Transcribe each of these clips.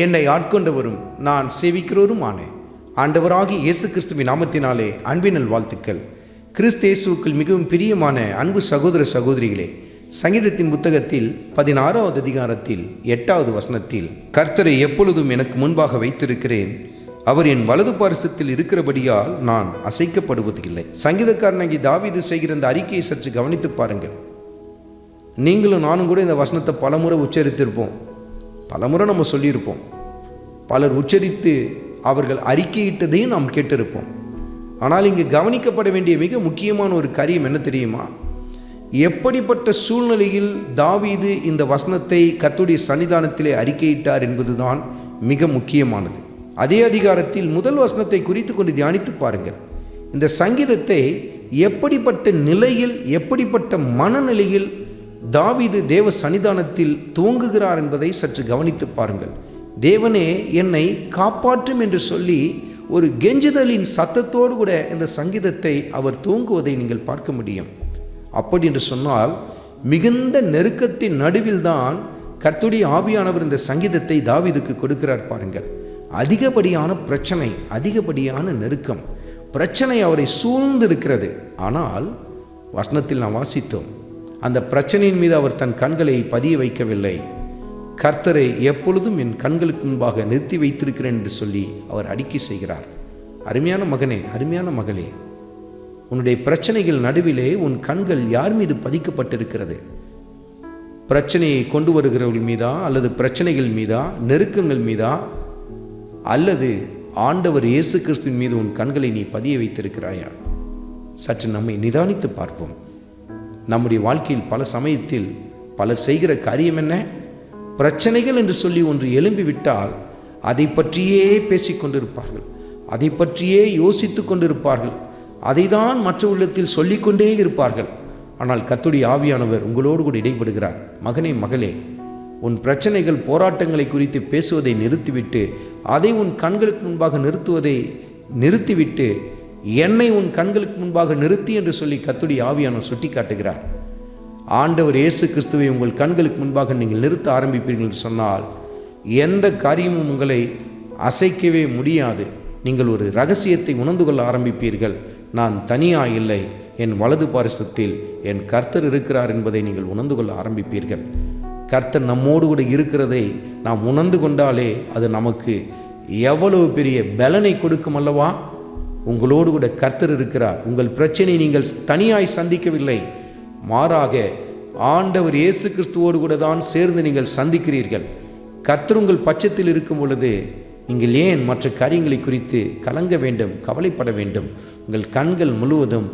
என்னை ஆட்கொண்டவரும் நான் சேவிக்கிறவருமான ஆண்டவராகிய இயேசு கிறிஸ்துவின் நாமத்தினாலே அன்பினல் வாழ்த்துக்கள். கிறிஸ்து இயேசுவுக்குள் மிகவும் பிரியமான அன்பு சகோதர சகோதரிகளே, சங்கீதத்தின் புத்தகத்தில் 16வது அதிகாரத்தில் 8வது வசனத்தில், கர்த்தரை எப்பொழுதும் எனக்கு முன்பாக வைத்திருக்கிறேன், அவர் என் வலது பாரிசத்தில் இருக்கிறபடியால் நான் அசைக்கப்படுவதில்லை. சங்கீதக்காரனாகி தாவீது செய்கிற இந்த அறிக்கையை சற்று கவனித்து பாருங்கள். நீங்களும் நானும் கூட இந்த வசனத்தை பலமுறை உச்சரித்திருப்போம், பலமுறை நம்ம சொல்லியிருப்போம், பலர் உச்சரித்து அவர்கள் அறிக்கையிட்டதையும் நாம் கேட்டிருப்போம். ஆனால் இங்கு கவனிக்கப்பட வேண்டிய மிக முக்கியமான ஒரு காரியம் என்ன தெரியுமா? எப்படிப்பட்ட சூழ்நிலையில் தாவீது இந்த வசனத்தை கர்த்தருடைய சன்னிதானத்திலே அறிக்கையிட்டார் என்பதுதான் மிக முக்கியமானது. அதே அதிகாரத்தில் முதல் வசனத்தை குறித்து கொண்டு தியானித்து பாருங்கள். இந்த சங்கீதத்தை எப்படிப்பட்ட நிலையில், எப்படிப்பட்ட மனநிலையில் தாவீது தேவ சன்னிதானத்தில் துவங்குகிறார் என்பதை சற்று கவனித்து பாருங்கள். தேவனே என்னை காப்பாற்றும் என்று சொல்லி ஒரு கெஞ்சுதலின் சத்தத்தோடு கூட இந்த சங்கீதத்தை அவர் துவங்குவதை நீங்கள் பார்க்க முடியும். அப்படி என்று சொன்னால் மிகுந்த நெருக்கத்தின் நடுவில்தான் கர்த்தருடைய ஆவியானவர் இந்த சங்கீதத்தை தாவீதுக்கு கொடுக்கிறார். பாருங்கள், அதிகப்படியான பிரச்சனை, அதிகப்படியான நெருக்கம், பிரச்சனை அவரை சூழ்ந்திருக்கிறது. ஆனால் வசனத்தில் நாம் வாசித்தோம், அந்த பிரச்சனையின் மீது அவர் தன் கண்களை பதிய வைக்கவில்லை. கர்த்தரை எப்பொழுதும் என் கண்களுக்கு முன்பாக நிறுத்தி வைத்திருக்கிறேன் என்று சொல்லி அவர் அறிக்கை செய்கிறார். அருமையான மகனே, அருமையான மகளே, உன்னுடைய பிரச்சனைகள் நடுவிலே உன் கண்கள் யார் மீது பதிக்கப்பட்டிருக்கிறது? பிரச்சனையை கொண்டு வருகிறவர்கள் மீதா, அல்லது பிரச்சனைகள் மீதா, நெருக்கங்கள் மீதா, அல்லது ஆண்டவர் இயேசு கிறிஸ்துவின் மீது உன் கண்களை நீ பதிய வைத்திருக்கிறாயா? சற்று நம்மை நிதானித்து பார்ப்போம். நம்முடைய வாழ்க்கையில் பல சமயத்தில் பலர் செய்கிற காரியம் என்ன? பிரச்சனைகள் என்று சொல்லி ஒன்று எழும்பிவிட்டால் அதை பற்றியே பேசிக்கொண்டிருப்பார்கள், அதை பற்றியே யோசித்து கொண்டிருப்பார்கள், அதை தான் மற்ற உள்ளத்தில் சொல்லிக்கொண்டே இருப்பார்கள். ஆனால் கர்த்தருடைய ஆவியானவர் உங்களோடு கூட இடைப்படுகிறார். மகனே, மகளே, உன் பிரச்சனைகள், போராட்டங்களை குறித்து பேசுவதை நிறுத்திவிட்டு, அதை உன் கண்களுக்கு முன்பாக நிறுத்திவிட்டு என்னை உன் கண்களுக்கு முன்பாக நிறுத்தி என்று சொல்லி கர்த்தருடைய ஆவியானவர் சுட்டி காட்டுகிறார். ஆண்டவர் இயேசு கிறிஸ்துவை உங்கள் கண்களுக்கு முன்பாக நீங்கள் நிறுத்த ஆரம்பிப்பீர்கள் என்று சொன்னால் எந்த காரியமும் உங்களை அசைக்கவே முடியாது. நீங்கள் ஒரு ரகசியத்தை உணர்ந்து கொள்ள ஆரம்பிப்பீர்கள். நான் தனியாக இல்லை, என் வலது பாரிசத்தில் என் கர்த்தர் இருக்கிறார் என்பதை நீங்கள் உணர்ந்து கொள்ள ஆரம்பிப்பீர்கள். கர்த்தர் நம்மோடு கூட இருக்கிறதை நாம் உணர்ந்து கொண்டாலே அது நமக்கு எவ்வளவு பெரிய பலனை கொடுக்கும் அல்லவா? உங்களோடு கூட கர்த்தர் இருக்கிறார். உங்கள் பிரச்சனை நீங்கள் தனியாய் சந்திக்கவில்லை, மாறாக ஆண்டவர் இயேசு கிறிஸ்துவோடு கூட தான் சேர்ந்து நீங்கள் சந்திக்கிறீர்கள். கர்த்தர் உங்கள் பட்சத்தில் இருக்கும் பொழுது நீங்கள் ஏன் மற்ற காரியங்களை குறித்து கலங்க வேண்டும், கவலைப்பட வேண்டும்? உங்கள் கண்கள் முழுவதும்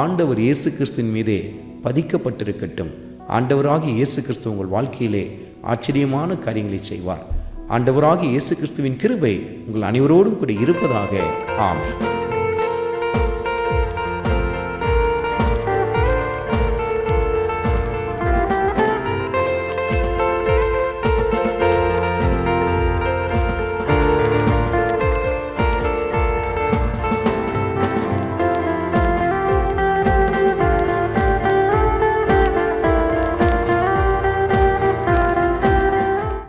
ஆண்டவர் இயேசு கிறிஸ்துவின் மீதே பதிக்கப்பட்டிருக்கட்டும். ஆண்டவராகிய இயேசு கிறிஸ்து உங்கள் வாழ்க்கையிலே ஆச்சரியமான காரியங்களை செய்வார். ஆண்டவராகிய இயேசு கிறிஸ்துவின் கிருபை உங்கள் அனைவரோடும் கூட இருப்பதாக. ஆமென்.